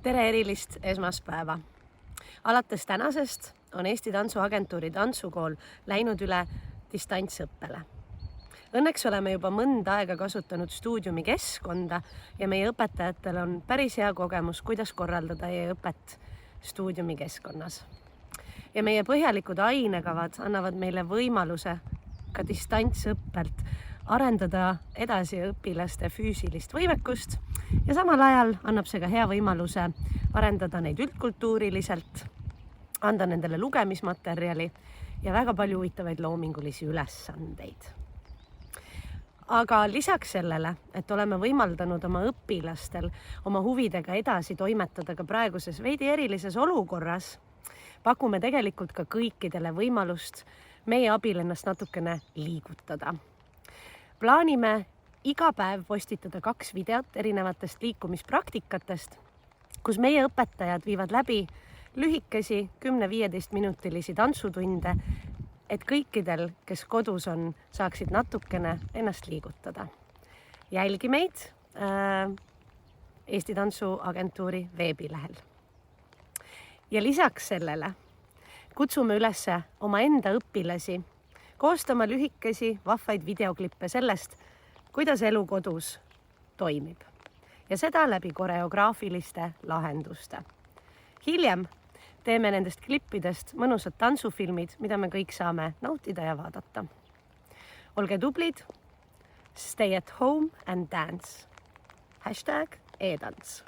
Tere erilist esmaspäeva! Alates tänasest on Eesti Tantsuagentuuri tantsukool läinud üle distantsõppele. Õnneks oleme juba mõnda aega kasutanud stuudiumi keskkonda ja meie õpetajatel on päris hea kogemus, kuidas korraldada e-õpet stuudiumi keskkonnas. Ja meie põhjalikud ainekavad annavad meile võimaluse ka distantsõppelt arendada edasi õpilaste füüsilist võimekust ja samal ajal annab see ka hea võimaluse arendada neid üldkultuuriliselt, anda nendele lugemismaterjali ja väga palju huvitavaid loomingulisi ülesandeid. Aga lisaks sellele, et oleme võimaldanud oma õpilastel oma huvidega edasi toimetada ka praeguses veidi erilises olukorras, pakume tegelikult ka kõikidele võimalust meie abil ennast natukene liigutada. Plaanime iga päev postitada 2 videot erinevatest liikumispraktikatest, kus meie õpetajad viivad läbi lühikesi 10-15 minutilisi tantsutunde, et kõikidel, kes kodus on, saaksid natukene ennast liigutada. Jälgi meid Eesti Tantsuagentuuri veebilehel. Ja lisaks sellele kutsume üles oma enda õpilasi koostama lühikesi vahvaid videoklippe sellest, kuidas elu kodus toimib. Ja seda läbi koreograafiliste lahenduste. Hiljem teeme nendest klippidest mõnusad tantsufilmid, mida me kõik saame nautida ja vaadata. Olge tublid, stay at home and dance. #edants